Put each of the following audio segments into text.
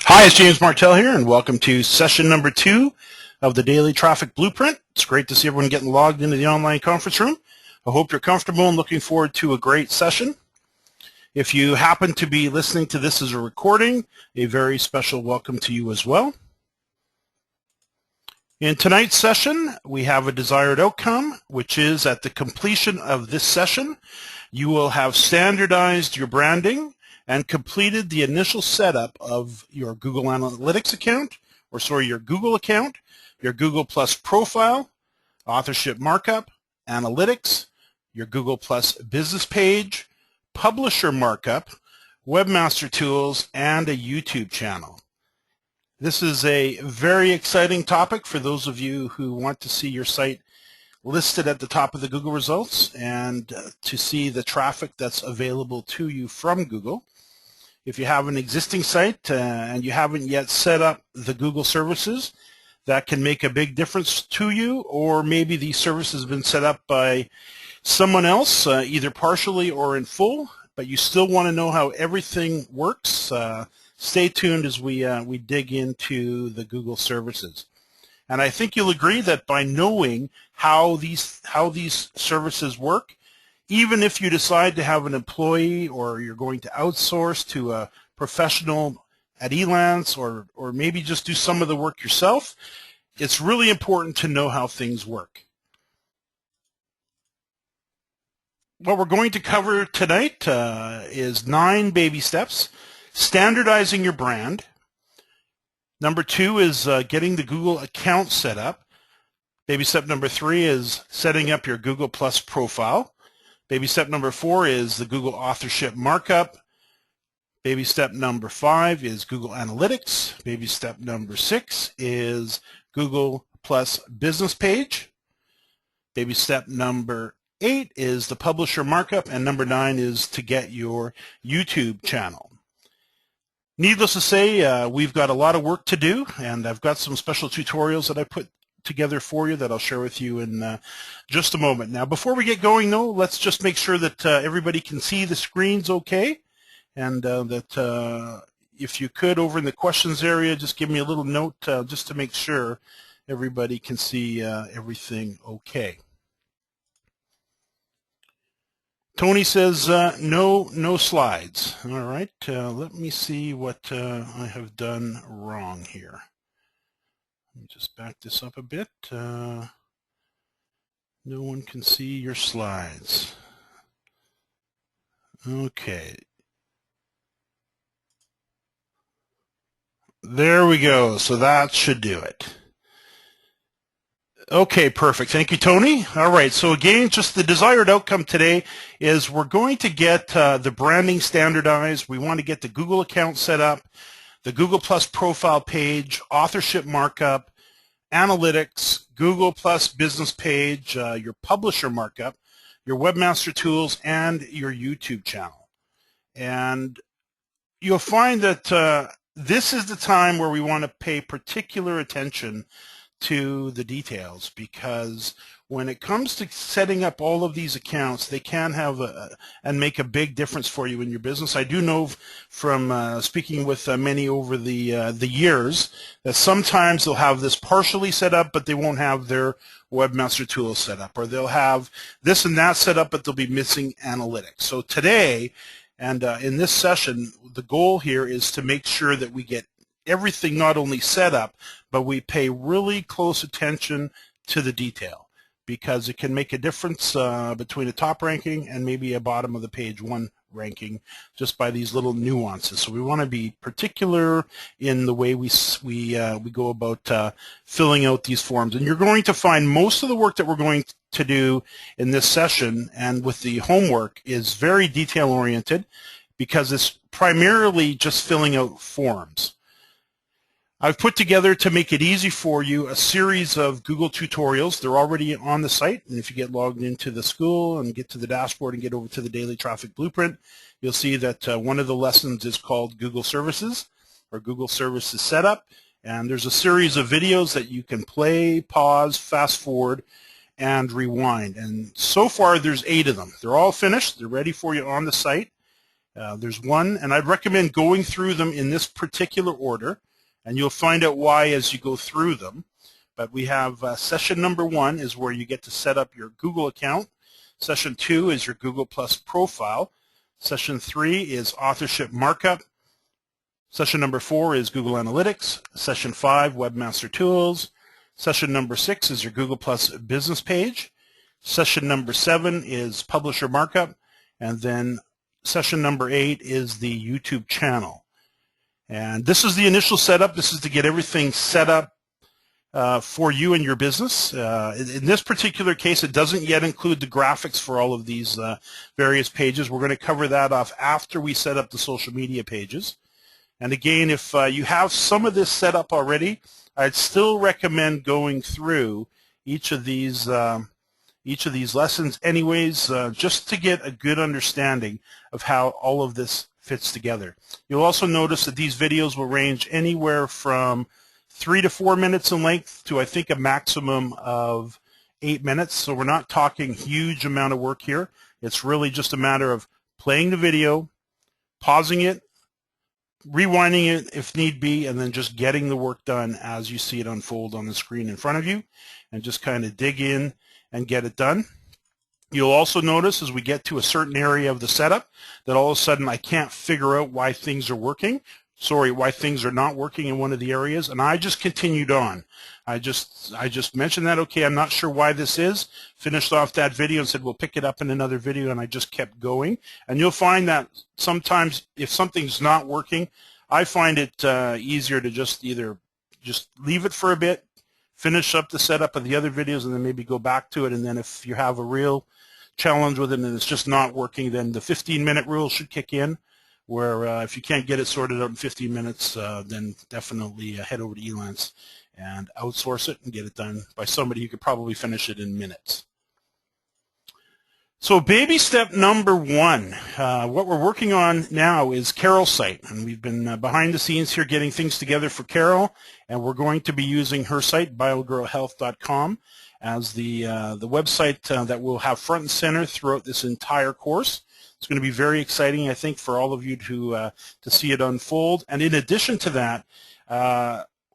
Hi, it's James Martell here, and welcome to session number 2 of the Daily Traffic Blueprint. It's great to see everyone getting logged into the online conference room. I hope you're comfortable and looking forward to a great session. If you happen to be listening to this as a recording, a very special welcome to you as well. In tonight's session, we have a desired outcome, which is at the completion of this session, you will have standardized your branding and completed the initial setup of your Google Analytics account, your Google account, your Google Plus profile, authorship markup, analytics, your Google Plus business page, publisher markup, webmaster tools, and a YouTube channel. This is a very exciting topic for those of you who want to see your site listed at the top of the Google results and to see the traffic that's available to you from Google. If you have an existing site and you haven't yet set up the Google services, that can make a big difference to you, or maybe the service has been set up by someone else, either partially or in full, but you still want to know how everything works. Stay tuned as we dig into the Google services. And I think you'll agree that by knowing how these services work, even if you decide to have an employee or you're going to outsource to a professional at Elance or maybe just do some of the work yourself, it's really important to know how things work. What we're going to cover tonight is 9 baby steps. Standardizing your brand. Number 2 is getting the Google account set up. Baby step number 3 is setting up your Google Plus profile. Baby step number 4 is the Google authorship markup. Baby step number 5 is Google Analytics. Baby step number 6 is Google Plus business page. Baby step number 8 is the publisher markup, and number 9 is to get your YouTube channel. Needless to say, we've got a lot of work to do, and I've got some special tutorials that I put together for you that I'll share with you in just a moment. Now, before we get going, though, let's just make sure that everybody can see the screens okay, and that if you could, over in the questions area, just give me a little note just to make sure everybody can see everything okay. Tony says no slides. All right, let me see what I have done wrong here. Let me just back this up a bit. No one can see your slides. Okay. There we go. So that should do it. Okay, perfect. Thank you, Tony. All right, so again, just the desired outcome today is we're going to get the branding standardized. We want to get the Google account set up, the Google Plus profile page, authorship markup, analytics, Google Plus business page, your publisher markup, your webmaster tools, and your YouTube channel. And you'll find that this is the time where we want to pay particular attention to the details, because when it comes to setting up all of these accounts, they can have and make a big difference for you in your business. I do know from speaking with many over the years that sometimes they'll have this partially set up, but they won't have their webmaster tools set up, or they'll have this and that set up, but they'll be missing analytics. So today, and in this session, the goal here is to make sure that we get everything not only set up, but we pay really close attention to the detail, because it can make a difference between a top ranking and maybe a bottom of the page 1 ranking just by these little nuances. So we want to be particular in the way we go about filling out these forms. And you're going to find most of the work that we're going to do in this session and with the homework is very detail oriented, because it's primarily just filling out forms. I've put together, to make it easy for you, a series of Google tutorials. They're already on the site, and if you get logged into the school and get to the dashboard and get over to the Daily Traffic Blueprint, you'll see that one of the lessons is called Google Services, or Google Services Setup, and there's a series of videos that you can play, pause, fast forward, and rewind. And so far, there's 8 of them. They're all finished. They're ready for you on the site. There's one, and I'd recommend going through them in this particular order, and you'll find out why as you go through them. But we have session number 1 is where you get to set up your Google account. Session 2 is your Google Plus profile. Session 3 is authorship markup. Session number 4 is Google Analytics. Session 5, Webmaster Tools. Session number 6 is your Google Plus business page. Session number 7 is publisher markup. And then session number 8 is the YouTube channel. And this is the initial setup. This is to get everything set up for you and your business. In this particular case, it doesn't yet include the graphics for all of these various pages. We're going to cover that off after we set up the social media pages. And again, if you have some of this set up already, I'd still recommend going through each of these lessons anyways, just to get a good understanding of how all of this fits together. You'll also notice that these videos will range anywhere from 3 to 4 minutes in length to I think a maximum of 8 minutes. So we're not talking huge amount of work here. It's really just a matter of playing the video, pausing it, rewinding it if need be, and then just getting the work done as you see it unfold on the screen in front of you, and just kind of dig in and get it done. You'll also notice as we get to a certain area of the setup that all of a sudden I can't figure out why things are not working in one of the areas, and I just continued on. I just mentioned that, okay, I'm not sure why this is, finished off that video and said we'll pick it up in another video, and I just kept going. And you'll find that sometimes if something's not working, I find it easier to just either just leave it for a bit, finish up the setup of the other videos, and then maybe go back to it. And then if you have a real challenge with it and it's just not working, then the 15-minute rule should kick in, where if you can't get it sorted out in 15 minutes, then definitely head over to Elance and outsource it and get it done by somebody who could probably finish it in minutes. So baby step number 1, what we're working on now is Carol's site, and we've been behind the scenes here getting things together for Carol, and we're going to be using her site, biogirlhealth.com, as the website that we'll have front and center throughout this entire course. It's going to be very exciting, I think, for all of you to see it unfold. And in addition to that,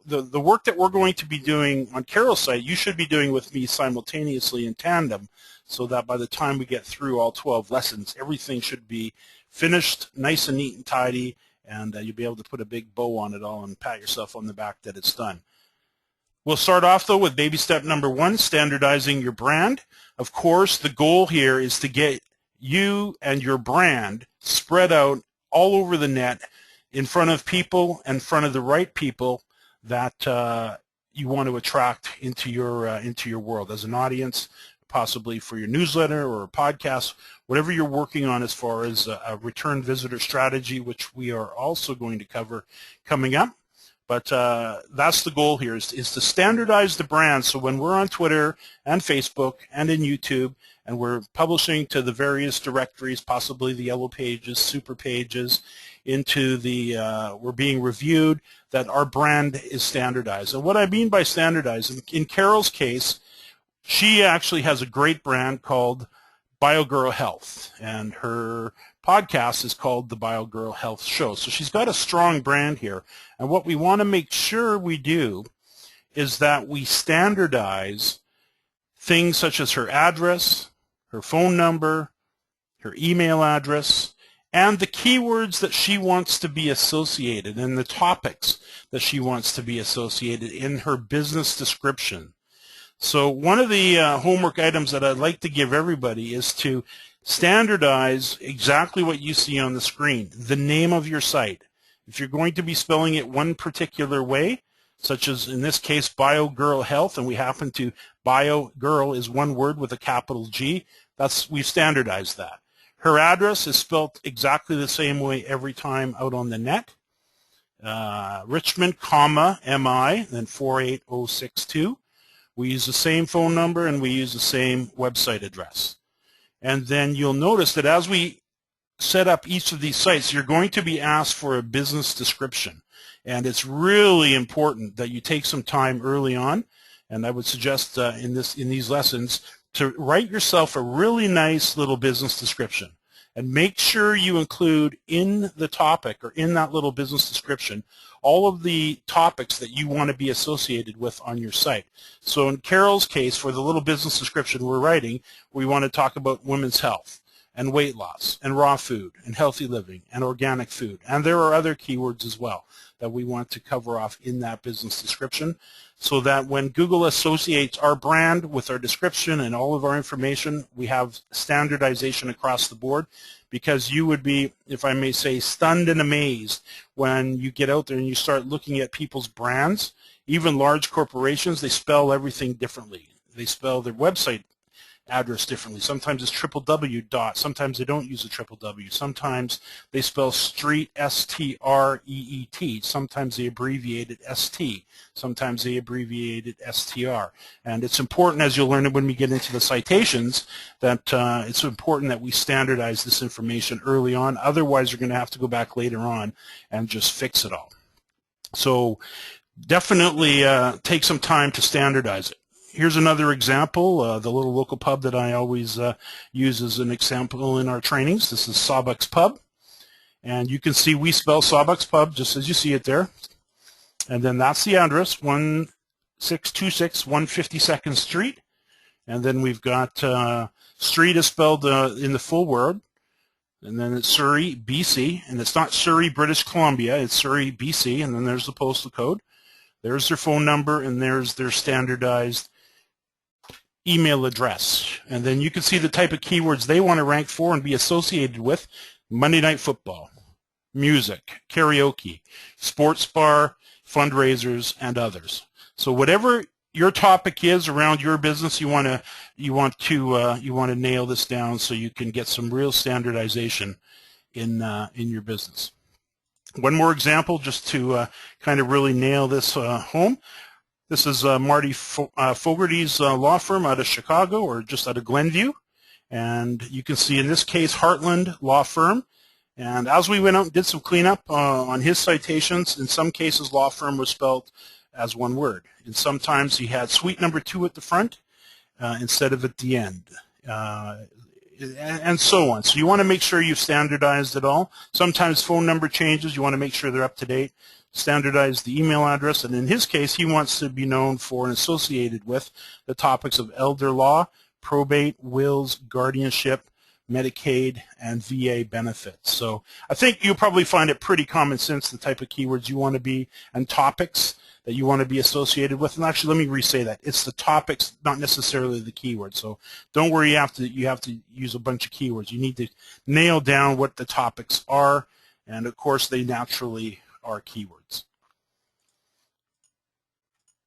the work that we're going to be doing on Carol's site, you should be doing with me simultaneously in tandem, so that by the time we get through all 12 lessons, everything should be finished, nice and neat and tidy, and you'll be able to put a big bow on it all and pat yourself on the back that it's done. We'll start off, though, with baby step number 1, standardizing your brand. Of course, the goal here is to get you and your brand spread out all over the net in front of people, in front of the right people that you want to attract into your world as an audience, possibly for your newsletter or a podcast, whatever you're working on as far as a return visitor strategy, which we are also going to cover coming up. But that's the goal here, is to standardize the brand, so when we're on Twitter and Facebook and in YouTube and we're publishing to the various directories, possibly the yellow pages, super pages, into the we're being reviewed, that our brand is standardized. And what I mean by standardized, in Carol's case, she actually has a great brand called BioGirl Health, and her podcast is called the BioGirl Health Show. So she's got a strong brand here. And what we want to make sure we do is that we standardize things such as her address, her phone number, her email address, and the keywords that she wants to be associated and the topics that she wants to be associated in her business description. So one of the homework items that I'd like to give everybody is to standardize exactly what you see on the screen, the name of your site. If you're going to be spelling it one particular way, such as in this case BioGirl Health, and we happen to, BioGirl is one word with a capital G, we've standardized that. Her address is spelled exactly the same way every time out on the net. Richmond, comma, MI, then 48062. We use the same phone number and we use the same website address. And then you'll notice that as we set up each of these sites, you're going to be asked for a business description. And it's really important that you take some time early on, and I would suggest in these lessons to write yourself a really nice little business description. And make sure you include in the topic or in that little business description all of the topics that you want to be associated with on your site. So in Carol's case, for the little business description we're writing, we want to talk about women's health and weight loss and raw food and healthy living and organic food. And there are other keywords as well that we want to cover off in that business description, so that when Google associates our brand with our description and all of our information, we have standardization across the board, because you would be, if I may say, stunned and amazed when you get out there and you start looking at people's brands. Even large corporations, they spell everything differently. They spell their website address differently. Sometimes it's www dot. Sometimes they don't use a www. Sometimes they spell street, S-T-R-E-E-T. Sometimes they abbreviate it S-T. Sometimes they abbreviate it S-T-R. And it's important, as you'll learn when we get into the citations, that it's important that we standardize this information early on. Otherwise, you're going to have to go back later on and just fix it all. So definitely take some time to standardize it. Here's another example, the little local pub that I always use as an example in our trainings. This is Sawbucks Pub. And you can see we spell Sawbucks Pub just as you see it there. And then that's the address, 1626 152nd Street. And then we've got street is spelled in the full word. And then it's Surrey, BC. And it's not Surrey, British Columbia. It's Surrey, BC. And then there's the postal code. There's their phone number, and there's their standardized email address. And then you can see the type of keywords they want to rank for and be associated with: Monday Night Football, music, karaoke, sports bar, fundraisers, and others. So whatever your topic is around your business, you want to nail this down so you can get some real standardization in your business. One more example, just to kind of really nail this home. This is Marty Fogarty's law firm out of Chicago, or just out of Glenview. And you can see in this case, Heartland Law Firm. And as we went out and did some cleanup on his citations, in some cases law firm was spelled as one word. And sometimes he had suite number 2 at the front instead of at the end. And so on. So you want to make sure you've standardized it all. Sometimes phone number changes. You want to make sure they're up to date. Standardize the email address. And in his case, he wants to be known for and associated with the topics of elder law, probate, wills, guardianship, Medicaid, and VA benefits. So I think you'll probably find it pretty common sense, the type of keywords you want to be, and topics that you want to be associated with. And actually, let me re-say that. It's the topics, not necessarily the keywords. So don't worry, you have to use a bunch of keywords. You need to nail down what the topics are, and of course, they naturally are keywords.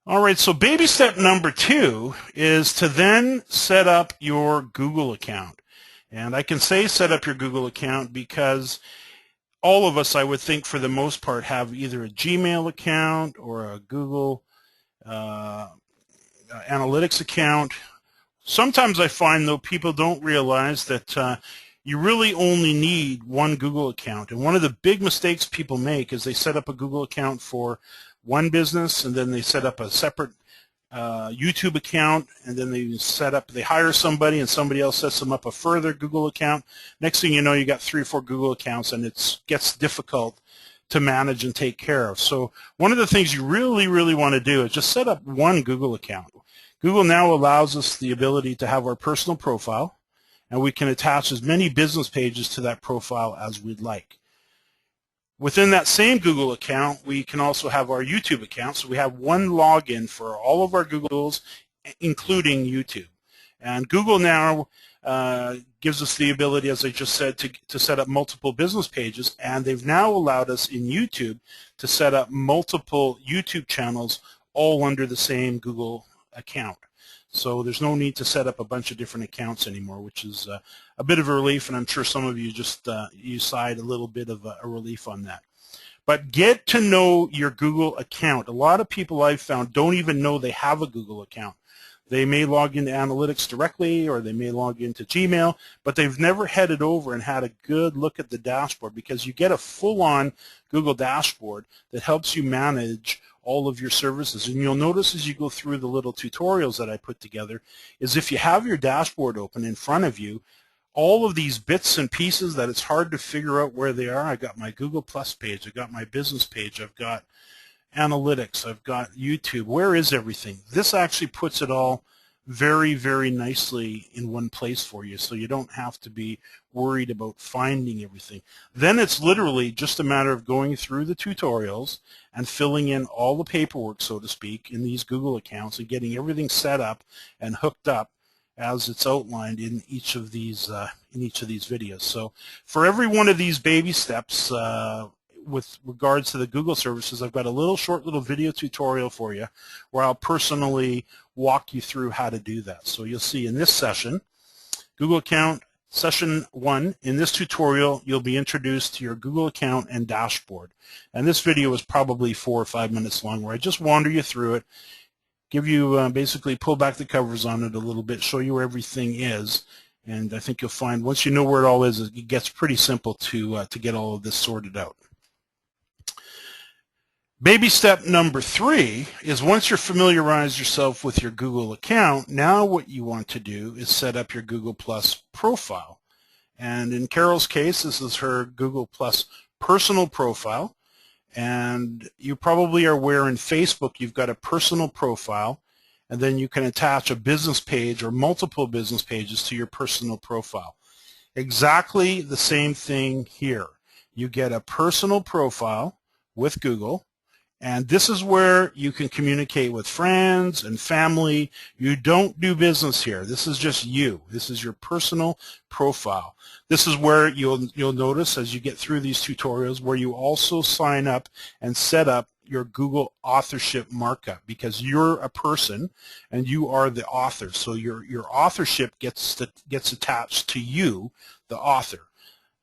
All right, so baby step number 2 is to then set up your Google account. And I can say set up your Google account because all of us, I would think, for the most part, have either a Gmail account or a Google Analytics account. Sometimes I find, though, people don't realize that you really only need one Google account. And one of the big mistakes people make is they set up a Google account for one business, and then they set up a separate YouTube account, and then they hire somebody, and somebody else sets them up a further Google account. Next thing you know, you got 3 or 4 Google accounts, and it gets difficult to manage and take care of. So one of the things you really, really want to do is just set up one Google account. Google now allows us the ability to have our personal profile, and we can attach as many business pages to that profile as we'd like. Within that same Google account, we can also have our YouTube account. So we have one login for all of our Googles, including YouTube. And Google now gives us the ability, as I just said, to set up multiple business pages. And they've now allowed us in YouTube to set up multiple YouTube channels all under the same Google account. So there's no need to set up a bunch of different accounts anymore, which is a bit of a relief, and I'm sure some of you just you sighed a little bit of a relief on that. But get to know your Google account. A lot of people I've found don't even know they have a Google account. They may log into Analytics directly, or they may log into Gmail, but they've never headed over and had a good look at the dashboard, because you get a full-on Google dashboard that helps you manage all of your services. And you'll notice as you go through the little tutorials that I put together is if you have your dashboard open in front of you, all of these bits and pieces that it's hard to figure out where they are. I got my Google Plus page, I've got my business page, I've got analytics, I've got YouTube. Where is everything? This actually puts it all very, very nicely in one place for you, so you don't have to be worried about finding everything. Then it's literally just a matter of going through the tutorials and filling in all the paperwork, so to speak, in these Google accounts and getting everything set up and hooked up as it's outlined in each of these videos. So for every one of these baby steps with regards to the Google services, I've got a short little video tutorial for you where I'll personally walk you through how to do that. So you'll see in this session, Google account session 1, in this tutorial you'll be introduced to your Google account and dashboard. And this video is probably 4 or 5 minutes long where I just wander you through it, give you basically pull back the covers on it a little bit, show you where everything is, and I think you'll find once you know where it all is, it gets pretty simple to get all of this sorted out. Baby step number 3 is once you're familiarized yourself with your Google account, now what you want to do is set up your Google Plus profile. And in Carol's case, this is her Google Plus personal profile. And you probably are aware in Facebook you've got a personal profile, and then you can attach a business page or multiple business pages to your personal profile. Exactly the same thing here. You get a personal profile with Google, and this is where you can communicate with friends and family. You don't do business here. This is just you. This is your personal profile. This is where you'll notice as you get through these tutorials where you also sign up and set up your Google authorship markup, because you're a person and you are the author. So your authorship gets attached to you, the author.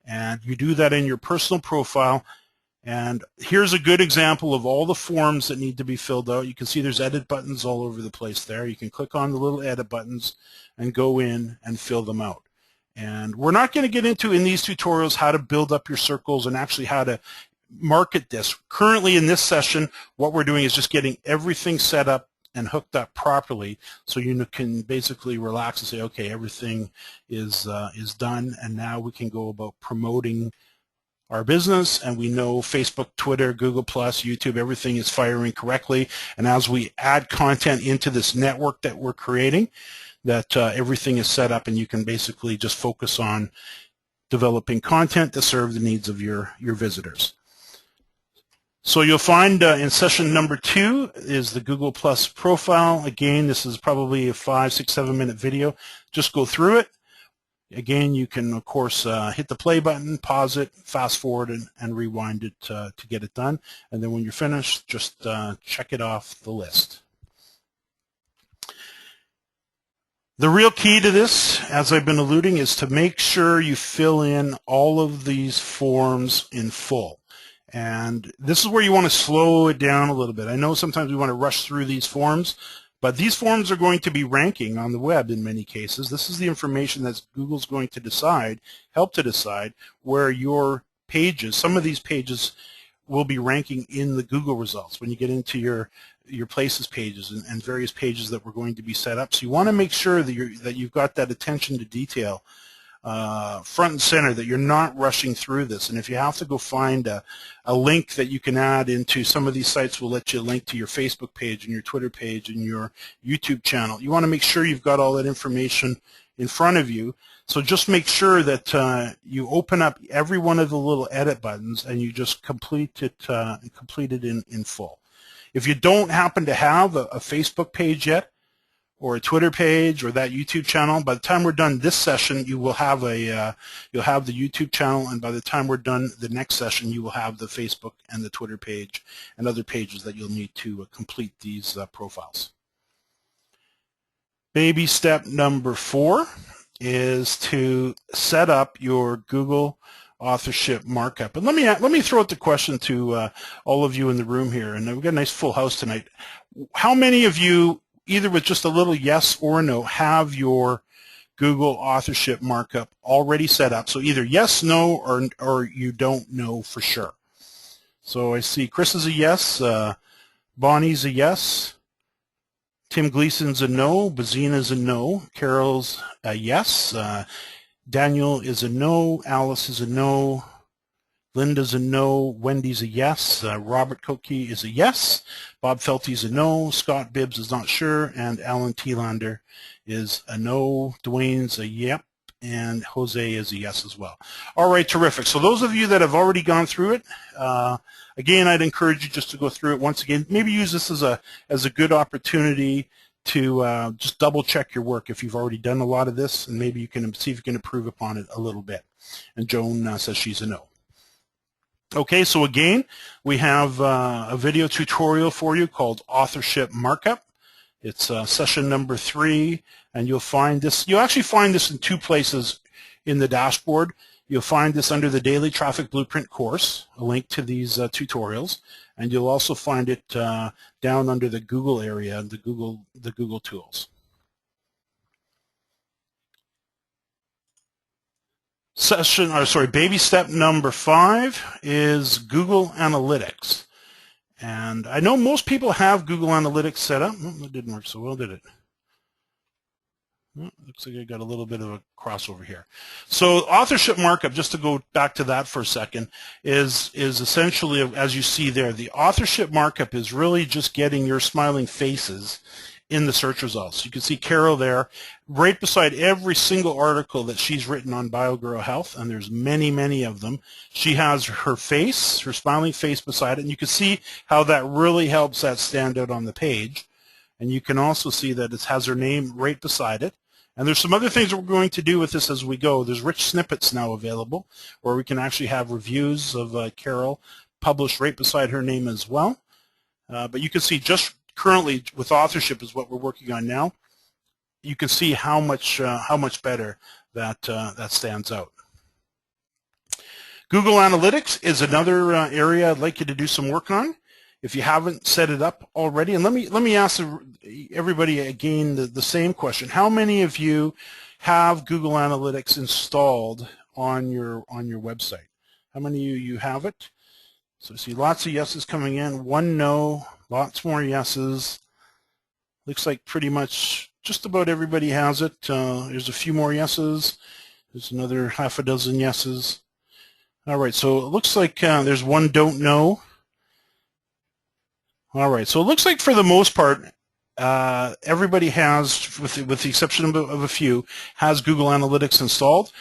And you do that in your personal profile. And here's a good example of all the forms that need to be filled out. You can see there's edit buttons all over the place there. You can click on the little edit buttons and go in and fill them out. And we're not going to get into in these tutorials how to build up your circles and actually how to market this. Currently in this session, what we're doing is just getting everything set up and hooked up properly, so you can basically relax and say, okay, everything is done, and now we can go about promoting our business, and we know Facebook, Twitter, Google+, YouTube, everything is firing correctly. And as we add content into this network that we're creating, that everything is set up and you can basically just focus on developing content to serve the needs of your visitors. So you'll find in session number 2 is the Google Plus profile. Again, this is probably a 5, 6, 7 minute video. Just go through it. Again, you can, of course, hit the play button, pause it, fast forward, and rewind it to get it done. And then when you're finished, just check it off the list. The real key to this, as I've been alluding, is to make sure you fill in all of these forms in full. And this is where you want to slow it down a little bit. I know sometimes we want to rush through these forms, but these forms are going to be ranking on the web in many cases. This is the information that Google's going to help to decide where your pages, some of these pages will be ranking in the Google results when you get into your places pages and various pages that we're going to be set up. So you want to make sure that you've got that attention to detail front and center, that you're not rushing through this. And if you have to go find a link that you can add into some of these sites, will let you link to your Facebook page and your Twitter page and your YouTube channel. You want to make sure you've got all that information in front of you. So just make sure that you open up every one of the little edit buttons and you just complete it in full. If you don't happen to have a Facebook page yet, or a Twitter page, or that YouTube channel, by the time we're done this session, you will have you'll have the YouTube channel, and by the time we're done the next session, you will have the Facebook and the Twitter page and other pages that you'll need to complete these profiles. Baby step number 4 is to set up your Google authorship markup. And let me throw out the question to all of you in the room here, and we've got a nice full house tonight. How many of you, either with just a little yes or no, have your Google authorship markup already set up? So either yes, no, or you don't know for sure. So I see Chris is a yes, Bonnie's a yes, Tim Gleason's a no, Bazina's a no, Carol's a yes, Daniel is a no. Alice is a no. Linda's a no. Wendy's a yes. Robert Koke is a yes. Bob Felty's a no. Scott Bibbs is not sure. And Alan Thielander is a no. Dwayne's a yep. And Jose is a yes as well. All right, terrific. So those of you that have already gone through it, again, I'd encourage you just to go through it once again. Maybe use this as a good opportunity to just double check your work if you've already done a lot of this, and maybe you can see if you can improve upon it a little bit. And Joan says she's a no. Okay, so again, we have a video tutorial for you called Authorship Markup. It's session number 3, and you'll actually find this in 2 places in the dashboard. You'll find this under the Daily Traffic Blueprint course, a link to these tutorials, and you'll also find it down under the Google area, the Google tools. Baby step number 5 is Google Analytics. And I know most people have Google Analytics set up. Oh, that didn't work so well, did it? Oh, looks like I got a little bit of a crossover here. So authorship markup, just to go back to that for a second, is essentially, as you see there, the authorship markup is really just getting your smiling faces in the search results. You can see Carol there right beside every single article that she's written on BioGrow Health, and there's many, many of them. She has her face, her smiling face beside it, and you can see how that really helps that stand out on the page. And you can also see that it has her name right beside it. And there's some other things that we're going to do with this as we go. There's rich snippets now available where we can actually have reviews of Carol published right beside her name as well. But you can see just currently with authorship is what we're working on now. You can see how much better that stands out. Google Analytics is another area I'd like you to do some work on if you haven't set it up already. And let me ask everybody again the same question. How many of you have Google Analytics installed on your website? How many of you have it? So see lots of yeses coming in, 1 no, lots more yeses. Looks like pretty much just about everybody has it. There's a few more yeses. There's another half a dozen yeses. All right, so it looks like there's 1 don't know. All right, so it looks like for the most part, everybody has, with the exception of a few, has Google Analytics installed.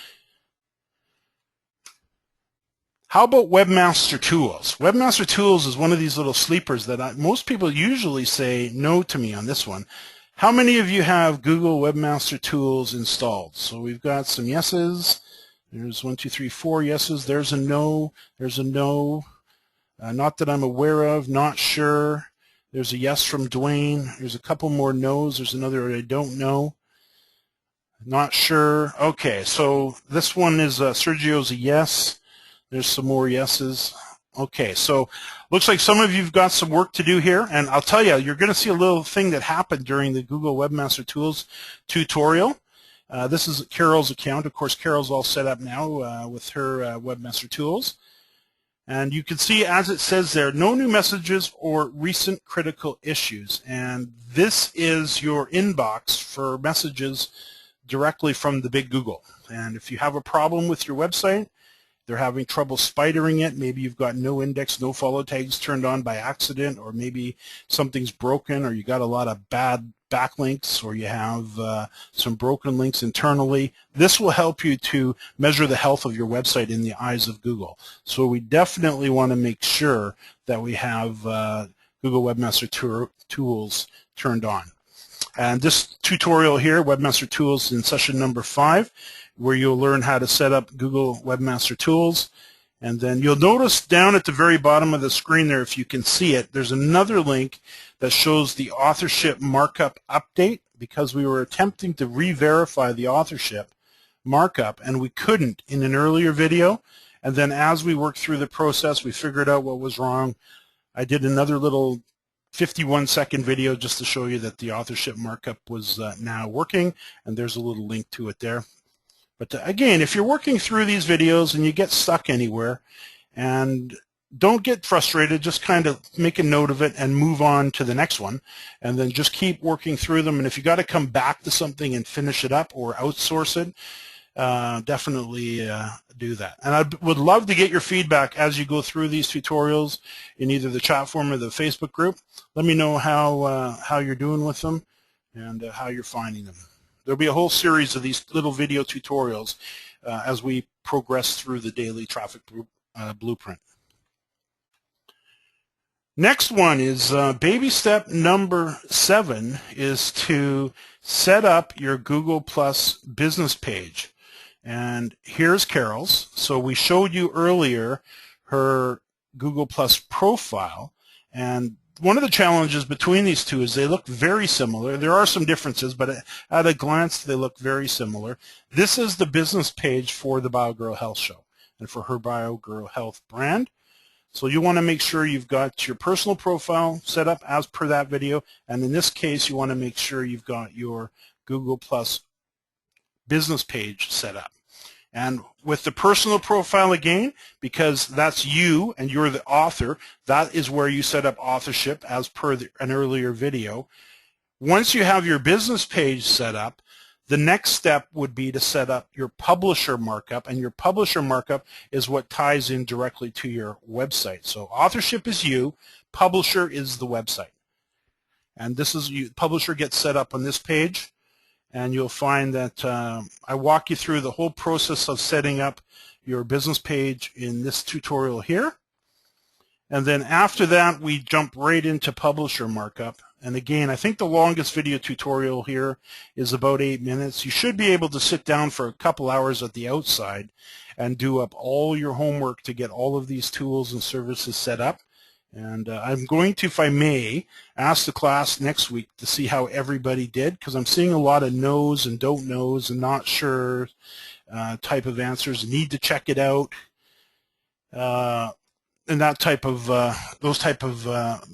How about Webmaster Tools? Webmaster Tools is one of these little sleepers that most people usually say no to me on this one. How many of you have Google Webmaster Tools installed? So we've got some yeses. There's 1, 2, 3, 4 yeses. There's a no. There's a no. Not that I'm aware of. Not sure. There's a yes from Dwayne. There's a couple more no's. There's another I don't know. Not sure. Okay, so this one is Sergio's a yes. There's some more yeses. Okay, so looks like some of you've got some work to do here, and I'll tell you, you're going to see a little thing that happened during the Google Webmaster Tools tutorial. This is Carol's account. Of course, Carol's all set up now with her Webmaster Tools. And you can see, as it says there, no new messages or recent critical issues. And this is your inbox for messages directly from the big Google. And if you have a problem with your website, they're having trouble spidering it, maybe you've got no index, no follow tags turned on by accident, or maybe something's broken, or you got a lot of bad backlinks, or you have some broken links internally. This will help you to measure the health of your website in the eyes of Google. So we definitely want to make sure that we have Google Webmaster Tools turned on. And this tutorial here, Webmaster Tools in session number 5, where you'll learn how to set up Google Webmaster Tools. And then you'll notice down at the very bottom of the screen there, if you can see it, there's another link that shows the authorship markup update, because we were attempting to re-verify the authorship markup, and we couldn't in an earlier video. And then as we worked through the process, we figured out what was wrong. I did another little 51-second video just to show you that the authorship markup was now working, and there's a little link to it there. But again, if you're working through these videos and you get stuck anywhere, and don't get frustrated, just kind of make a note of it and move on to the next one, and then just keep working through them. And if you got to come back to something and finish it up or outsource it, definitely do that. And I would love to get your feedback as you go through these tutorials in either the chat forum or the Facebook group. Let me know how you're doing with them and how you're finding them. There'll be a whole series of these little video tutorials as we progress through the daily traffic blueprint. Next one is baby step number 7 is to set up your Google Plus business page. And here's Carol's. So we showed you earlier her Google Plus profile, and one of the challenges between these two is they look very similar. There are some differences, but at a glance they look very similar. This is the business page for the BioGirl Health Show and for her BioGirl Health brand. So you want to make sure you've got your personal profile set up as per that video, and in this case you want to make sure you've got your Google Plus business page set up. And with the personal profile, again, because that's you and you're the author, that is where you set up authorship as per an earlier video. Once you have your business page set up, the next step would be to set up your publisher markup, and your publisher markup is what ties in directly to your website. So authorship is you, publisher is the website. And this is publisher gets set up on this page, and you'll find that I walk you through the whole process of setting up your business page in this tutorial here. And then after that, we jump right into publisher markup. And again, I think the longest video tutorial here is about 8 minutes. You should be able to sit down for a couple hours at the outside and do up all your homework to get all of these tools and services set up. And I'm going to, if I may, ask the class next week to see how everybody did, because I'm seeing a lot of no's and don't knows and not sure type of answers. Need to check it out. And that type of those type of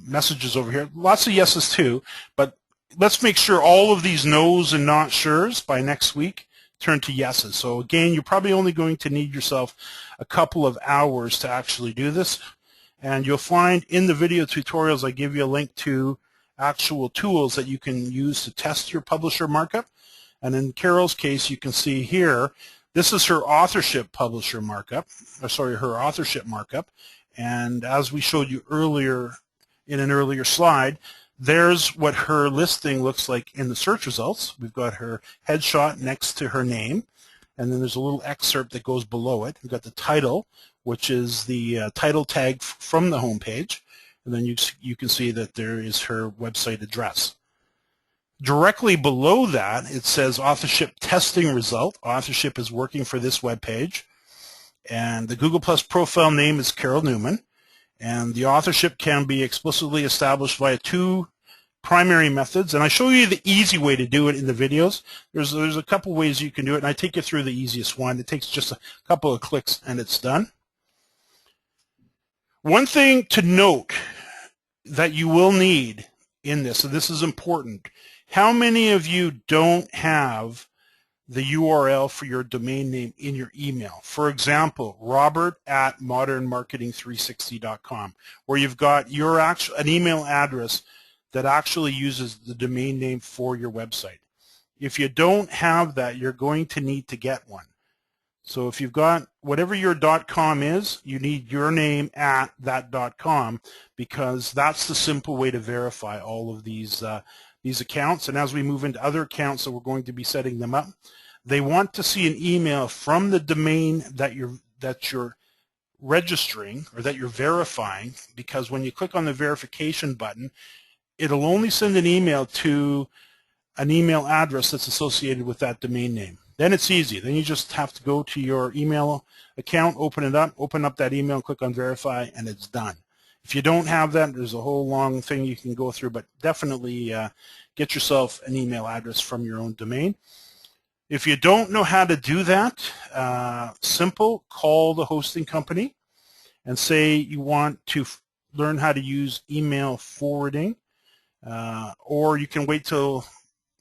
messages over here. Lots of yeses too, but let's make sure all of these no's and not sure's by next week turn to yeses. So again, you're probably only going to need yourself a couple of hours to actually do this, and you'll find in the video tutorials I give you a link to actual tools that you can use to test your publisher markup. And in Carol's case, you can see here, this is her authorship publisher markup, or sorry, her authorship markup. And as we showed you earlier in an earlier slide, there's what her listing looks like in the search results. We've got her headshot next to her name, and then there's a little excerpt that goes below it. We've got the title, which is the title tag from the home page, and then you can see that there is her website address. Directly below that, it says authorship testing result. Authorship is working for this web page. And the Google Plus profile name is Carol Newman, and the authorship can be explicitly established via 2 primary methods. And I show you the easy way to do it in the videos. There's a couple ways you can do it, and I take you through the easiest one. It takes just a couple of clicks, and it's done. One thing to note that you will need in this, and this is important, how many of you don't have the URL for your domain name in your email? For example, robert@modernmarketing360.com, where you've got your an email address that actually uses the domain name for your website. If you don't have that, you're going to need to get one. So if you've got whatever your .com is, you need your name at that .com, because that's the simple way to verify all of these accounts. And as we move into other accounts that we're going to be setting them up, they want to see an email from the domain that you're registering or that you're verifying, because when you click on the verification button, it'll only send an email to an email address that's associated with that domain name. Then it's easy. Then you just have to go to your email account, open up that email, and click on verify, and it's done. If you don't have that, there's a whole long thing you can go through, but definitely get yourself an email address from your own domain. If you don't know how to do that, simple, call the hosting company and say you want to learn how to use email forwarding, or you can wait till,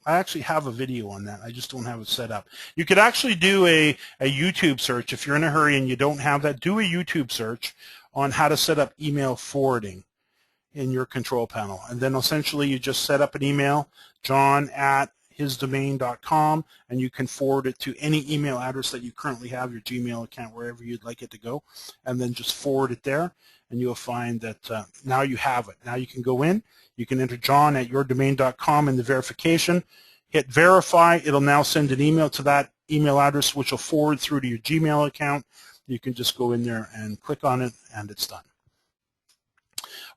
I actually have a video on that, I just don't have it set up. You could actually do a YouTube search. If you're in a hurry and you don't have that, do a YouTube search on how to set up email forwarding in your control panel. And then essentially you just set up an email, John at hisdomain.com, and you can forward it to any email address that you currently have, your Gmail account, wherever you'd like it to go, and then just forward it there, and you'll find that now you have it. Now you can go in, you can enter john@yourdomain.com in the verification, hit verify. It'll now send an email to that email address, which will forward through to your Gmail account. You can just go in there and click on it, and it's done.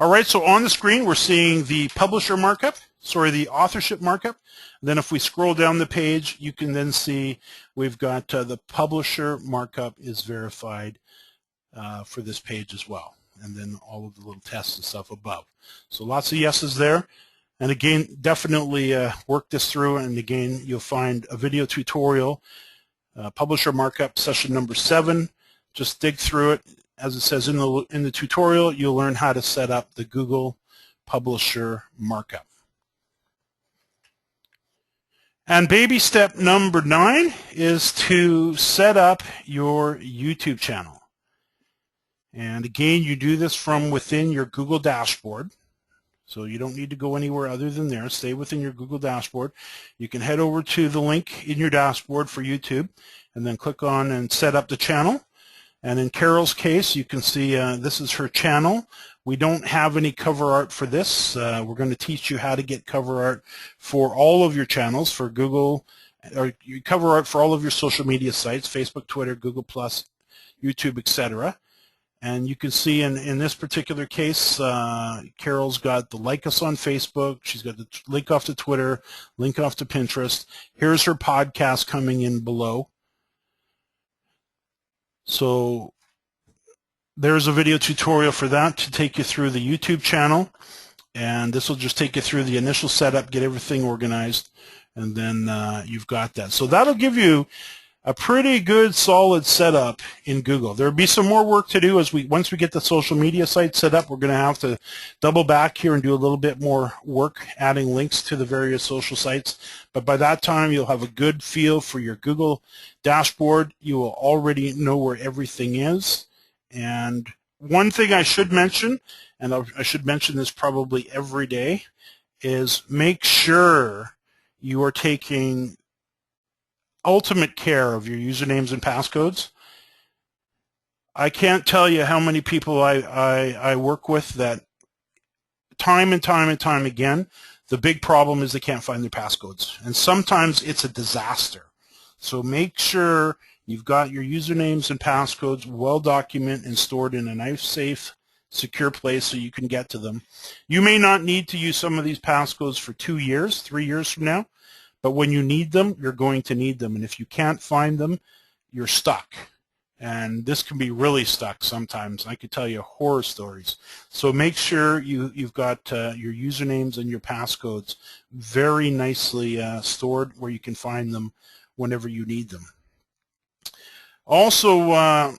All right, so on the screen, we're seeing the publisher markup, the authorship markup. Then if we scroll down the page, you can then see we've got the publisher markup is verified for this page as well. And then all of the little tests and stuff above. So lots of yeses there. And again, definitely work this through. And again, you'll find a video tutorial, publisher markup session number 7. Just dig through it. As it says in the tutorial, you'll learn how to set up the Google Publisher markup. And baby step number 9 is to set up your YouTube channel. And again, you do this from within your Google dashboard. So you don't need to go anywhere other than there. Stay within your Google dashboard. You can head over to the link in your dashboard for YouTube and then click on and set up the channel. And in Carol's case, you can see this is her channel. We don't have any cover art for this. We're going to teach you how to get cover art for all of your channels for Google, or cover art for all of your social media sites, Facebook, Twitter, Google+, YouTube, etc. And you can see in this particular case, Carol's got the like us on Facebook. She's got the link off to Twitter, link off to Pinterest. Here's her podcast coming in below. So there's a video tutorial for that to take you through the YouTube channel. And this will just take you through the initial setup, get everything organized, and then you've got that. So that'll give you a pretty good solid setup in Google. There'll be some more work to do once we get the social media site set up. We're going to have to double back here and do a little bit more work adding links to the various social sites. But by that time, you'll have a good feel for your Google dashboard. You will already know where everything is. And one thing I should mention, and I should mention this probably every day, is make sure you are taking ultimate care of your usernames and passcodes. I can't tell you how many people I work with that time and time again, the big problem is they can't find their passcodes. And sometimes it's a disaster. So make sure you've got your usernames and passcodes well documented and stored in a nice, safe, secure place so you can get to them. You may not need to use some of these passcodes for 2 years, 3 years from now. But when you need them, you're going to need them. And if you can't find them, you're stuck. And this can be really stuck sometimes. I could tell you horror stories. So make sure you've got your usernames and your passcodes very nicely stored where you can find them whenever you need them. Also,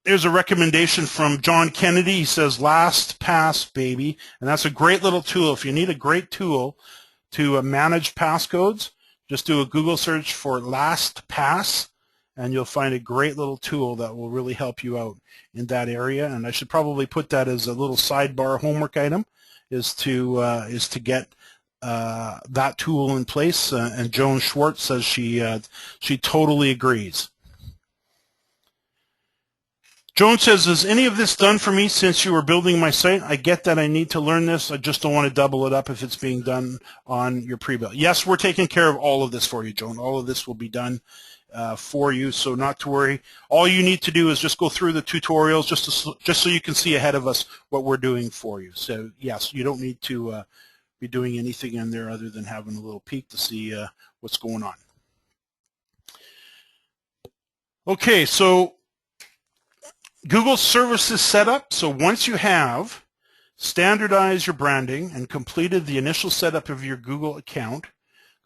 there's a recommendation from John Kennedy. He says, LastPass, baby. And that's a great little tool. If you need a great tool to manage passcodes, just do a Google search for LastPass, and you'll find a great little tool that will really help you out in that area. And I should probably put that as a little sidebar homework item, is to get that tool in place. And Joan Schwartz says she totally agrees. Joan says, is any of this done for me since you were building my site? I get that I need to learn this. I just don't want to double it up if it's being done on your pre-built. Yes, we're taking care of all of this for you, Joan. All of this will be done for you, so not to worry. All you need to do is just go through the tutorials just so you can see ahead of us what we're doing for you. So, yes, you don't need to be doing anything in there other than having a little peek to see what's going on. Okay, so Google services setup. So once you have standardized your branding and completed the initial setup of your Google account,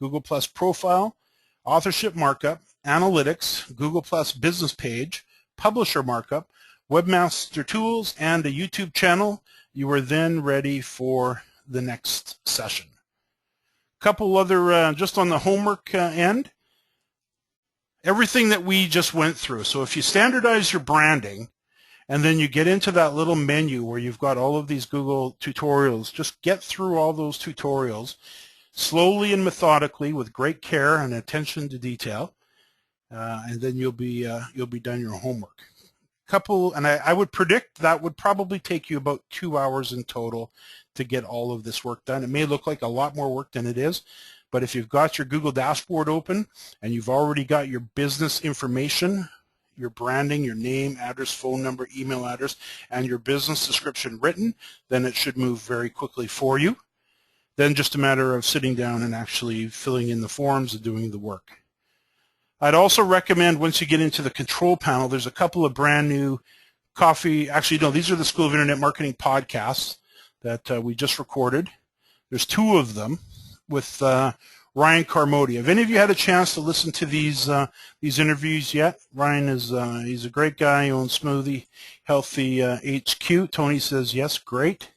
Google Plus profile, authorship markup, analytics, Google Plus business page, publisher markup, webmaster tools, and a YouTube channel, you are then ready for the next session. A couple other, just on the homework end, everything that we just went through. So if you standardize your branding, and then you get into that little menu where you've got all of these Google tutorials. Just get through all those tutorials. slowly and methodically with great care and attention to detail, and then you'll be done your homework. And I would predict that would probably take you about 2 hours in total to get all of this work done. It may look like a lot more work than it is, but if you've got your Google dashboard open and you've already got your business information, your branding, your name, address, phone number, email address, and your business description written, then it should move very quickly for you. Then just a matter of sitting down and actually filling in the forms and doing the work. I'd also recommend once you get into the control panel, there's a couple of brand new these are the School of Internet Marketing podcasts that we just recorded. There's 2 of them with Ryan Carmody. Have any of you had a chance to listen to these interviews yet? Ryan is he's a great guy. He owns Smoothie Healthy HQ. Tony says yes, great.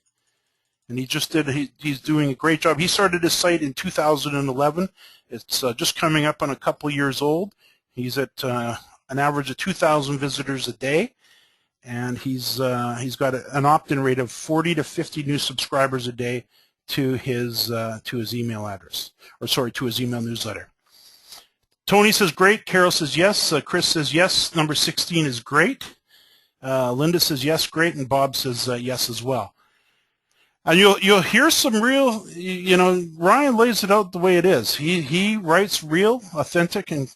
And he's doing a great job. He started his site in 2011. It's just coming up on a couple years old. He's at an average of 2,000 visitors a day, and he's got an opt-in rate of 40 to 50 new subscribers a day to his email address, to his email newsletter. Tony says great. Carol says yes. Chris says yes. Number 16 is great. Linda says yes, great, and Bob says yes as well. And you'll hear some real, Ryan lays it out the way it is. He writes real, authentic, and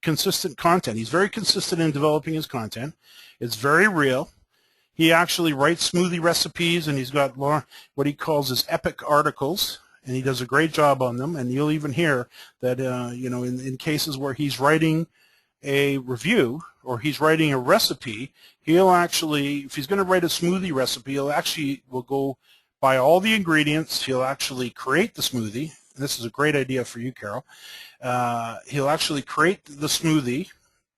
consistent content. He's very consistent in developing his content. It's very real. He actually writes smoothie recipes, and he's got what he calls his epic articles, and he does a great job on them. And you'll even hear that, in cases where he's writing a review or he's writing a recipe, he'll actually, if he's going to write a smoothie recipe, will go buy all the ingredients. He'll actually create the smoothie. And this is a great idea for you, Carol. He'll actually create the smoothie.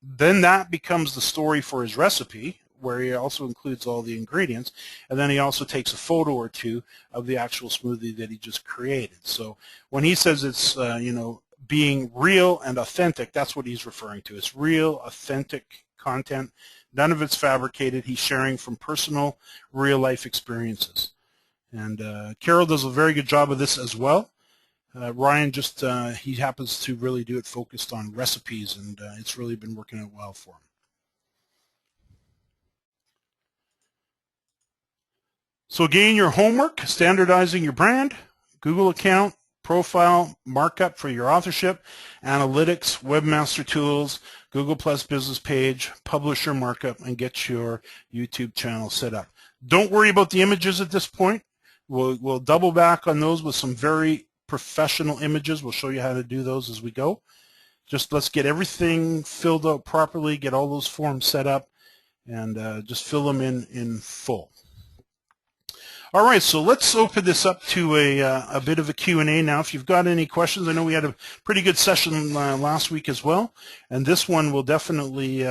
Then that becomes the story for his recipe, where he also includes all the ingredients. And then he also takes a photo or 2 of the actual smoothie that he just created. So when he says it's, being real and authentic, that's what he's referring to. It's real, authentic content. None of it's fabricated. He's sharing from personal, real-life experiences. And Carol does a very good job of this as well. Ryan he happens to really do it focused on recipes, and it's really been working out well for him. So again, your homework, standardizing your brand, Google account, profile, markup for your authorship, analytics, webmaster tools, Google Plus business page, publisher markup, and get your YouTube channel set up. Don't worry about the images at this point. We'll double back on those with some very professional images. We'll show you how to do those as we go. Just let's get everything filled out properly, get all those forms set up, and just fill them in full. All right, so let's open this up to a bit of a Q&A now. If you've got any questions, I know we had a pretty good session last week as well, and this one will definitely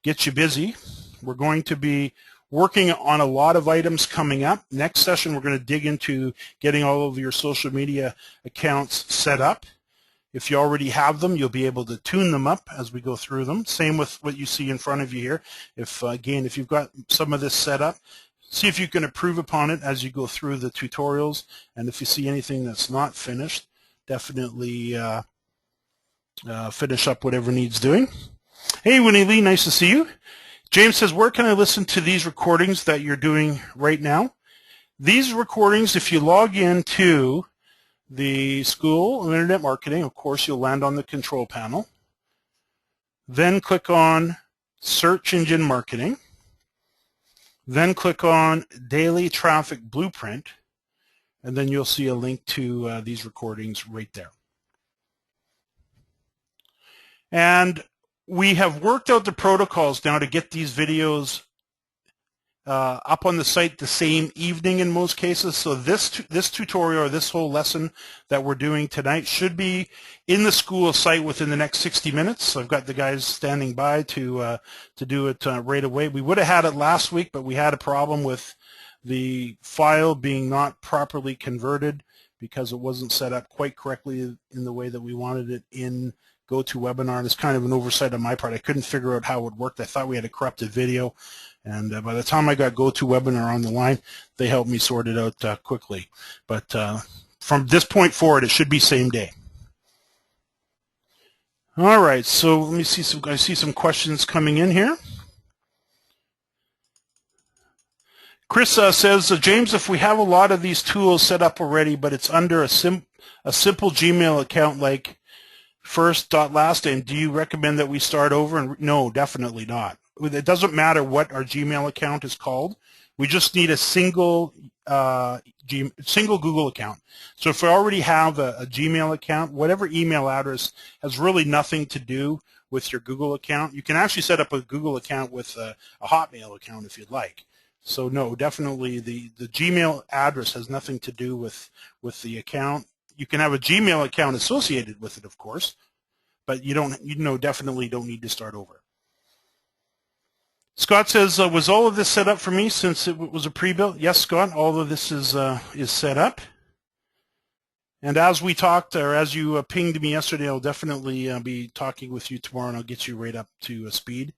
get you busy. We're going to be working on a lot of items coming up. Next session, we're going to dig into getting all of your social media accounts set up. If you already have them, you'll be able to tune them up as we go through them. Same with what you see in front of you here. If you've got some of this set up, see if you can improve upon it as you go through the tutorials. And if you see anything that's not finished, definitely finish up whatever needs doing. Hey, Winnie Lee, nice to see you. James says, where can I listen to these recordings that you're doing right now? These recordings, if you log into the School of Internet Marketing, of course, you'll land on the control panel. Then click on Search Engine Marketing. Then click on Daily Traffic Blueprint, and then you'll see a link to these recordings right there. And we have worked out the protocols now to get these videos up on the site the same evening in most cases. So this tutorial, or this whole lesson that we're doing tonight, should be in the school site within the next 60 minutes. So I've got the guys standing by to do it right away. We would have had it last week, but we had a problem with the file being not properly converted because it wasn't set up quite correctly in the way that we wanted it in GoToWebinar. And it's kind of an oversight on my part. I couldn't figure out how it worked. I thought we had a corrupted video. And by the time I got GoToWebinar on the line, they helped me sort it out quickly. But from this point forward, it should be same day. All right, so let me see some. I see some questions coming in here. Chris says, James, if we have a lot of these tools set up already, but it's under a simple Gmail account like first.lastname, do you recommend that we start over? And no, definitely not. It doesn't matter what our Gmail account is called. We just need a single Google account. So if we already have a Gmail account, whatever email address has really nothing to do with your Google account. You can actually set up a Google account with a Hotmail account if you'd like. So no, definitely the Gmail address has nothing to do with the account. You can have a Gmail account associated with it, of course, but you definitely don't need to start over. Scott says, was all of this set up for me since it was a pre-built? Yes, Scott, all of this is set up. And as we talked, or as you pinged me yesterday, I'll definitely be talking with you tomorrow, and I'll get you right up to speed.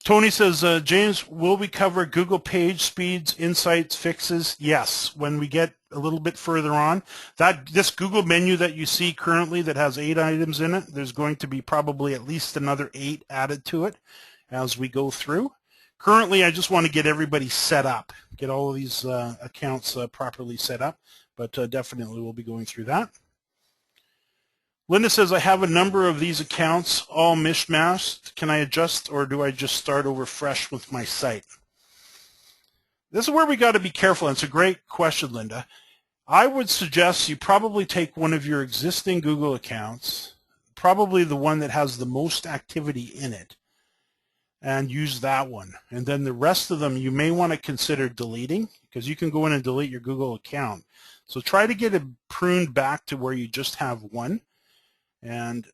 Tony says, James, will we cover Google page speeds, insights, fixes? Yes, when we get a little bit further on. This Google menu that you see currently that has 8 items in it, there's going to be probably at least another 8 added to it as we go through. Currently, I just want to get everybody set up, get all of these accounts properly set up, but definitely we'll be going through that. Linda says, I have a number of these accounts, all mishmashed. Can I adjust, or do I just start over fresh with my site? This is where we got to be careful, and it's a great question, Linda. I would suggest you probably take one of your existing Google accounts, probably the one that has the most activity in it, and use that one. And then the rest of them you may want to consider deleting, because you can go in and delete your Google account. So try to get it pruned back to where you just have one. And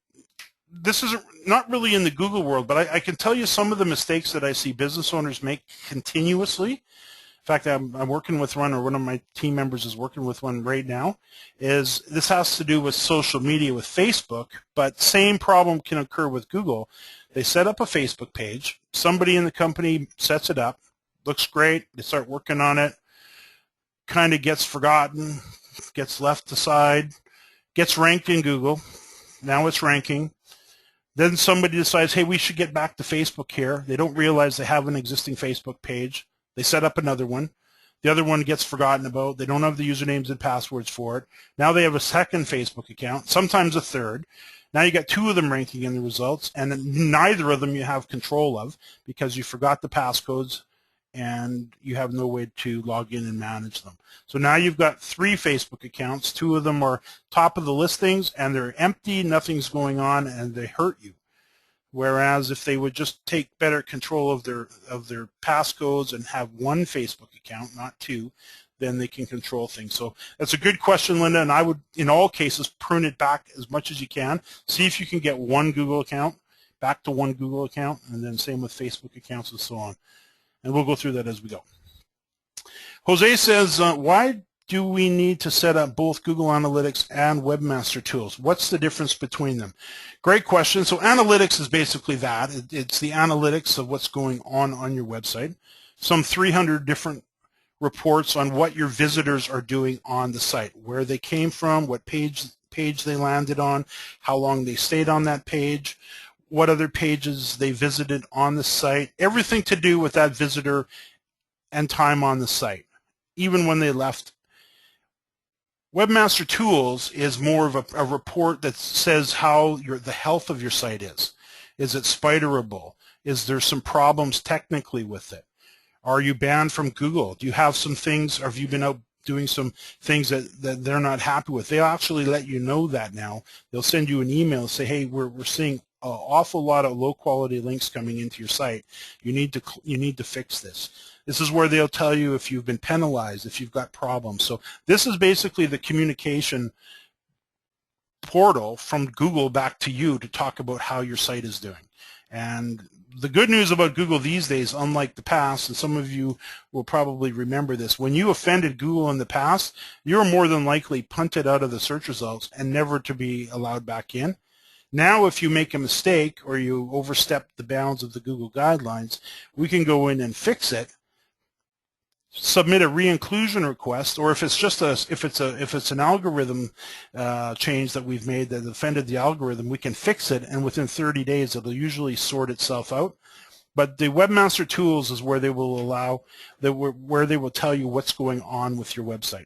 this is not really in the Google world, but I can tell you some of the mistakes that I see business owners make continuously. In fact, I'm working with one, or one of my team members is working with one right now, is this has to do with social media with Facebook, but same problem can occur with Google. They set up a Facebook page, somebody in the company sets it up, looks great, they start working on it, kind of gets forgotten, gets left aside, gets ranked in Google, now it's ranking. Then somebody decides, hey, we should get back to Facebook here. They don't realize they have an existing Facebook page. They set up another one. The other one gets forgotten about. They don't have the usernames and passwords for it. Now they have a second Facebook account, sometimes a third. Now you got 2 of them ranking in the results, and neither of them you have control of because you forgot the passcodes and you have no way to log in and manage them. So now you've got 3 Facebook accounts. 2 of them are top of the listings, and they're empty, nothing's going on, and they hurt you. Whereas if they would just take better control of their passcodes and have 1 Facebook account, not 2, then they can control things. So that's a good question, Linda, and I would, in all cases, prune it back as much as you can. See if you can get 1 Google account, back to 1 Google account, and then same with Facebook accounts and so on. And we'll go through that as we go. Jose says, why do we need to set up both Google Analytics and Webmaster Tools? What's the difference between them? Great question. So analytics is basically that. It's the analytics of what's going on your website. Some 300 different reports on what your visitors are doing on the site, where they came from, what page they landed on, how long they stayed on that page, what other pages they visited on the site, everything to do with that visitor and time on the site, even when they left. Webmaster Tools is more of a report that says how the health of your site is. Is it spiderable? Is there some problems technically with it? Are you banned from Google? Do you have some things, or have you been out doing some things that they're not happy with? They'll actually let you know that now. They'll send you an email and say, hey, we're seeing an awful lot of low quality links coming into your site. You need to fix this. This is where they'll tell you if you've been penalized, if you've got problems. So this is basically the communication portal from Google back to you to talk about how your site is doing. And the good news about Google these days, unlike the past, and some of you will probably remember this, when you offended Google in the past, you're more than likely punted out of the search results and never to be allowed back in. Now, if you make a mistake or you overstep the bounds of the Google guidelines, we can go in and fix it submit a re-inclusion request, or if it's just if it's an algorithm change that we've made that offended the algorithm, we can fix it, and within 30 days it'll usually sort itself out. But the Webmaster Tools is where they will allow where they will tell you what's going on with your website.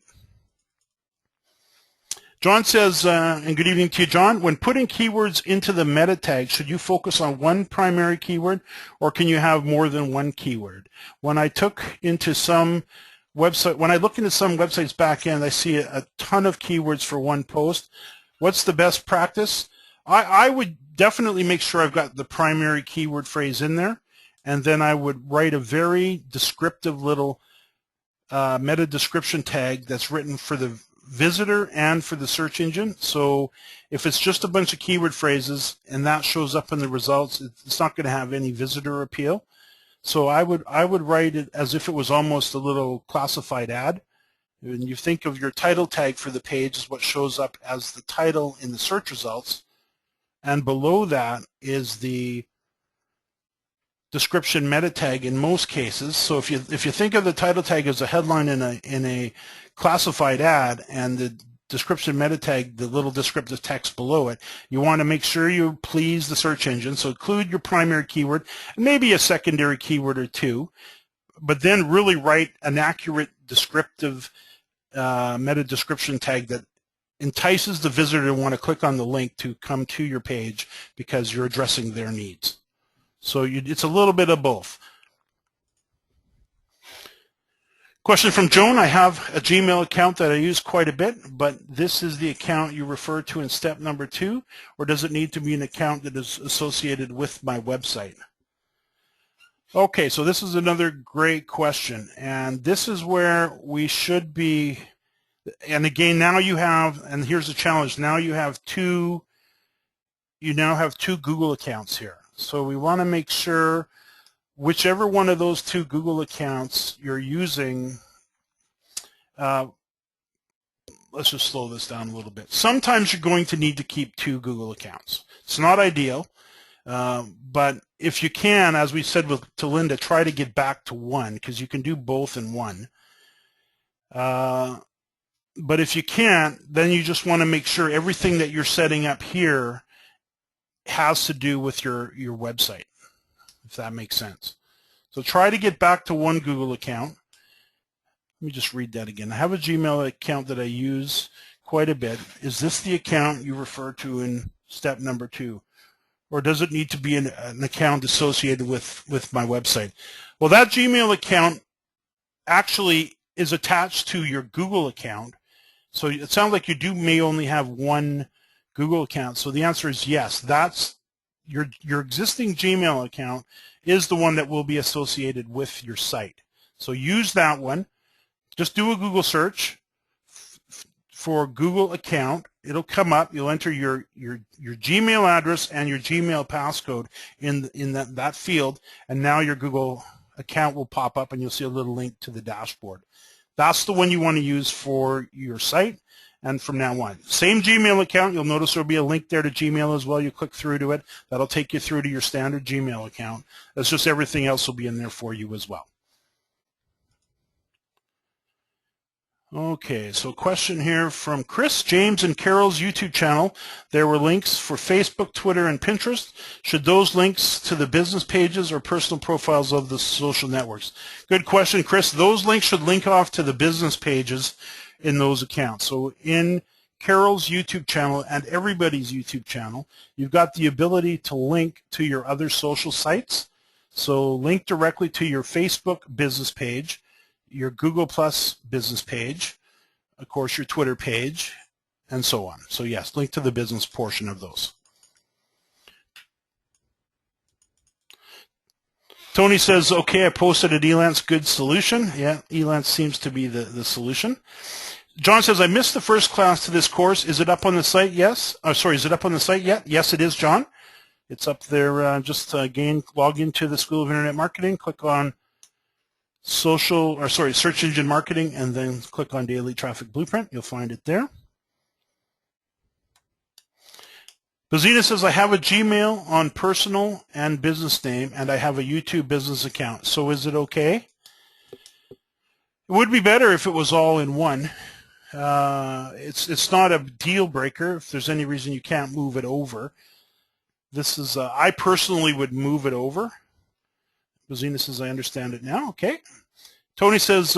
John says, and good evening to you, John. When putting keywords into the meta tag, should you focus on one primary keyword, or can you have more than one keyword? When I look into some websites back end, I see a ton of keywords for one post. What's the best practice? I would definitely make sure I've got the primary keyword phrase in there, and then I would write a very descriptive little meta description tag that's written for the visitor and for the search engine. So if it's just a bunch of keyword phrases and that shows up in the results, it's not going to have any visitor appeal. So I would write it as if it was almost a little classified ad. When you think of your title tag for the page is what shows up as the title in the search results, and below that is the description meta tag in most cases. So if you think of the title tag as a headline in a classified ad, and the description meta tag, the little descriptive text below it, you want to make sure you please the search engine. So include your primary keyword and maybe a secondary keyword or two, but then really write an accurate descriptive meta description tag that entices the visitor to want to click on the link to come to your page because you're addressing their needs. So it's a little bit of both. Question from Joan. I have a Gmail account that I use quite a bit, but this is the account you refer to in step number 2, or does it need to be an account that is associated with my website? Okay, so this is another great question, and this is where we should be. And again, now you have, and here's the challenge, now you now have two Google accounts here. So we want to make sure whichever one of those two Google accounts you're using, let's just slow this down a little bit. Sometimes you're going to need to keep two Google accounts. It's not ideal, but if you can, as we said to Linda, try to get back to one, because you can do both in one. But if you can't, then you just want to make sure everything that you're setting up here has to do with your website, if that makes sense. So try to get back to one Google account. Let me just read that again. I have a Gmail account that I use quite a bit. Is this the account you refer to in step number 2? Or does it need to be an account associated with my website? Well, that Gmail account actually is attached to your Google account. So it sounds like you may only have one Google account. So the answer is yes. That's your existing Gmail account is the one that will be associated with your site. So use that one. Just do a Google search for Google account. It'll come up. You'll enter your Gmail address and your Gmail passcode in that field, and now your Google account will pop up, and you'll see a little link to the dashboard. That's the one you want to use for your site. And from now on, same Gmail account, you'll notice there'll be a link there to Gmail as well. You click through to it. That'll take you through to your standard Gmail account. That's just everything else will be in there for you as well. Okay, so question here from Chris. James and Carol's YouTube channel, there were links for Facebook, Twitter, and Pinterest. Should those links to the business pages or personal profiles of the social networks? Good question, Chris. Those links should link off to the business pages in those accounts. So in Carol's YouTube channel and everybody's YouTube channel, you've got the ability to link to your other social sites. So link directly to your Facebook business page, your Google Plus business page, of course your Twitter page, and so on. So yes, link to the business portion of those. Tony says, okay, I posted at Elance, good solution. Yeah, Elance seems to be the solution. John says, I missed the first class to this course. Is it up on the site? Yes. Oh, sorry, is it up on the site yet? Yes, it is, John. It's up there. Just again, log into the School of Internet Marketing, click on search engine marketing, and then click on Daily Traffic Blueprint. You'll find it there. Bazina says, I have a Gmail on personal and business name, and I have a YouTube business account. So is it okay? It would be better if it was all in one. It's not a deal breaker if there's any reason you can't move it over. This is, I personally would move it over. Rosina says, I understand it now. Okay. Tony says,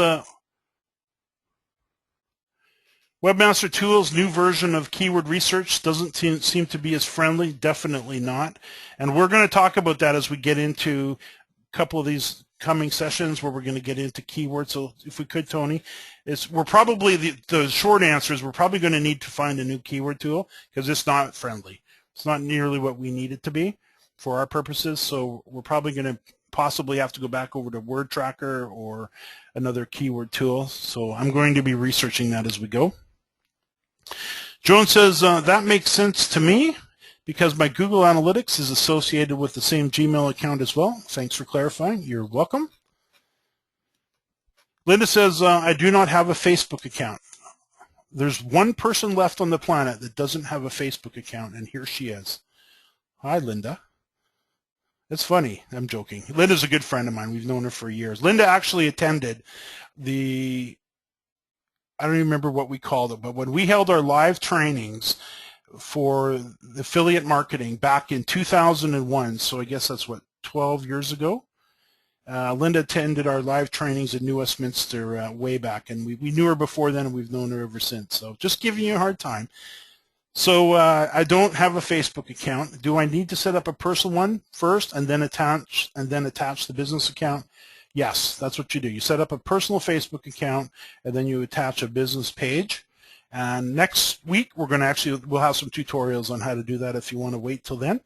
Webmaster Tools' new version of keyword research doesn't seem to be as friendly. Definitely not. And we're going to talk about that as we get into a couple of these coming sessions where we're going to get into keywords. So if we could, Tony, we're probably, the short answer is we're probably going to need to find a new keyword tool because it's not friendly. It's not nearly what we need it to be for our purposes. So we're probably going to possibly have to go back over to Word Tracker or another keyword tool. So I'm going to be researching that as we go. Joan says, that makes sense to me because my Google Analytics is associated with the same Gmail account as well. Thanks for clarifying. You're welcome. Linda says, I do not have a Facebook account. There's one person left on the planet that doesn't have a Facebook account, and here she is. Hi, Linda. It's funny. I'm joking. Linda's a good friend of mine. We've known her for years. Linda actually attended the, I don't even remember what we called it, but when we held our live trainings for affiliate marketing back in 2001, so I guess that's what, 12 years ago? Linda attended our live trainings in New Westminster way back, and we knew her before then, and we've known her ever since. So just giving you a hard time. So I don't have a Facebook account. Do I need to set up a personal one first and then attach the business account? Yes, that's what you do. You set up a personal Facebook account and then you attach a business page. And next week we'll have some tutorials on how to do that if you want to wait till then.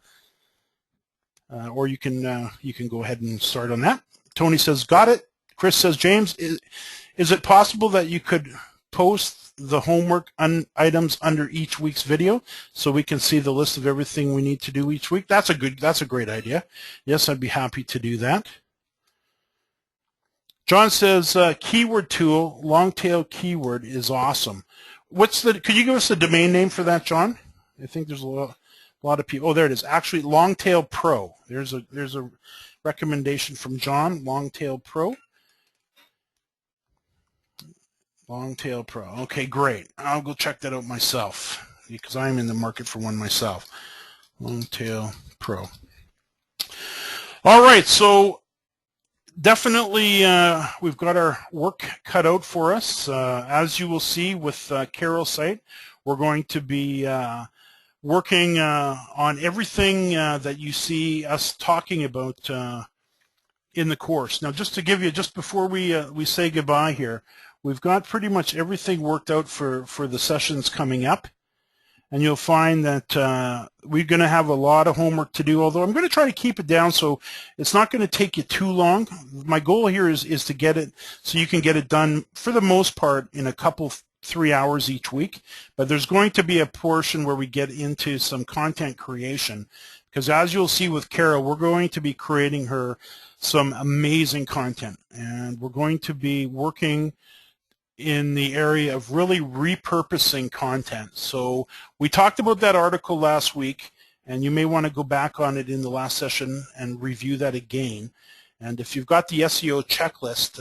Or you can go ahead and start on that. Tony says, got it. Chris says, James, is it possible that you could post the homework items under each week's video so we can see the list of everything we need to do each week? That's a great idea. Yes, I'd be happy to do that. John says, keyword tool, long tail keyword is awesome. Could you give us a domain name for that, John? I think there's a lot of people. Oh, there it is. Actually, Longtail Pro. There's a recommendation from John, Longtail Pro. Longtail Pro. Okay, great. I'll go check that out myself because I'm in the market for one myself. Longtail Pro. All right, so definitely we've got our work cut out for us. As you will see with Carol's site, we're going to be working on everything that you see us talking about in the course. Now, just to give you, just before we say goodbye here, we've got pretty much everything worked out for the sessions coming up. And you'll find that we're going to have a lot of homework to do, although I'm going to try to keep it down so it's not going to take you too long. My goal here is to get it so you can get it done for the most part in a couple, 3 hours each week. But there's going to be a portion where we get into some content creation because as you'll see with Carol, we're going to be creating her some amazing content. And we're going to be working in the area of really repurposing content. So we talked about that article last week, and you may want to go back on it in the last session and review that again. And if you've got the SEO checklist,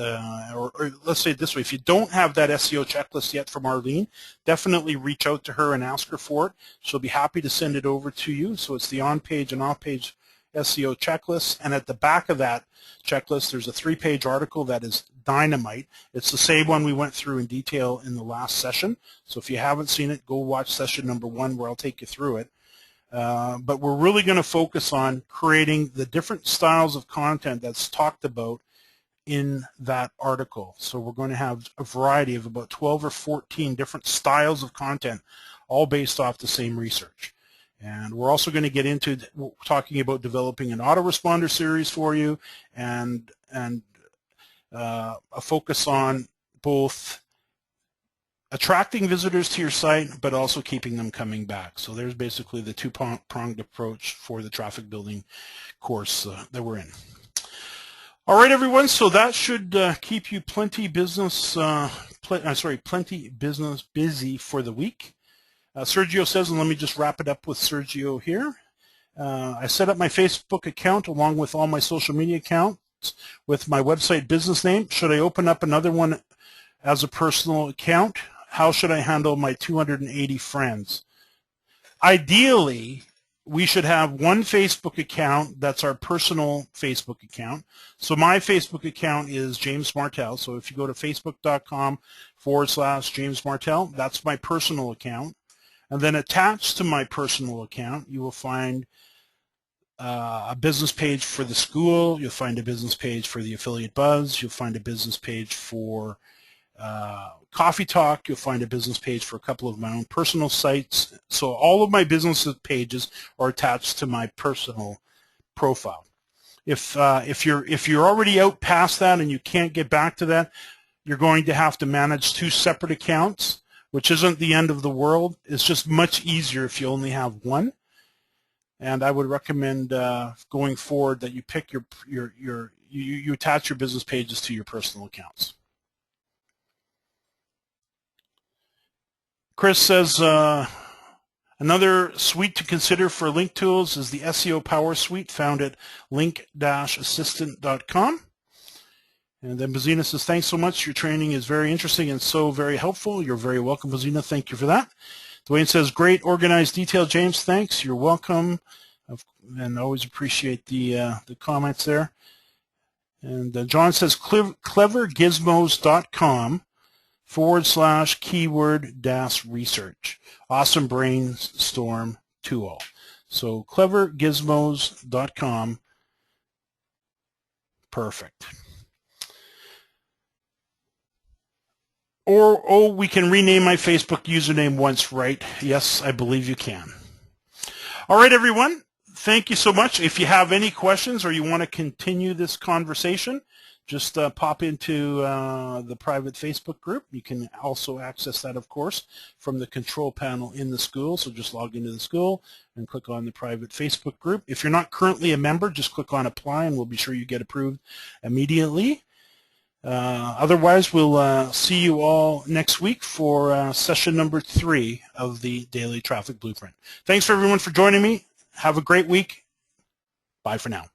or let's say it this way, if you don't have that SEO checklist yet from Arlene, definitely reach out to her and ask her for it. She'll be happy to send it over to you. So it's the on-page and off-page SEO checklist, and at the back of that checklist there's a 3-page article that is dynamite. It's the same one we went through in detail in the last session, so if you haven't seen it, go watch session number 1 where I'll take you through it. But we're really going to focus on creating the different styles of content that's talked about in that article. So we're going to have a variety of about 12 or 14 different styles of content, all based off the same research. And we're also going to get into talking about developing an autoresponder series for you and a focus on both attracting visitors to your site but also keeping them coming back. So there's basically the two-pronged approach for the traffic building course that we're in. All right, everyone, so that should keep you plenty business busy for the week. Sergio says, and let me just wrap it up with Sergio here. I set up my Facebook account along with all my social media accounts with my website business name. Should I open up another one as a personal account. How should I handle my 280 friends? Ideally, we should have one Facebook account that's our personal Facebook account. So my Facebook account is James Martell. So if you go to facebook.com/James Martell, that's my personal account. And then attached to my personal account, you will find a business page for the school. You'll find a business page for the Affiliate Buzz. You'll find a business page for Coffee Talk. You'll find a business page for a couple of my own personal sites. So all of my business pages are attached to my personal profile. If you're already out past that and you can't get back to that, you're going to have to manage two separate accounts, which isn't the end of the world. It's just much easier if you only have one. And I would recommend going forward that you pick you attach your business pages to your personal accounts. Chris says another suite to consider for link tools is the SEO Power Suite found at link-assistant.com. And then Bazina says, thanks so much. Your training is very interesting and so very helpful. You're very welcome, Bazina. Thank you for that. Dwayne says, great, organized detail, James. Thanks. You're welcome. And always appreciate the comments there. And John says, clevergizmos.com/keyword-research. Awesome brainstorm tool. So clevergizmos.com. Perfect. Or we can rename my Facebook username once, right? Yes, I believe you can. All right, everyone. Thank you so much. If you have any questions or you want to continue this conversation, just pop into the private Facebook group. You can also access that, of course, from the control panel in the school. So just log into the school and click on the private Facebook group. If you're not currently a member, just click on apply and we'll be sure you get approved immediately. Otherwise, we'll see you all next week for session number 3 of the Daily Traffic Blueprint. Thanks for everyone for joining me. Have a great week. Bye for now.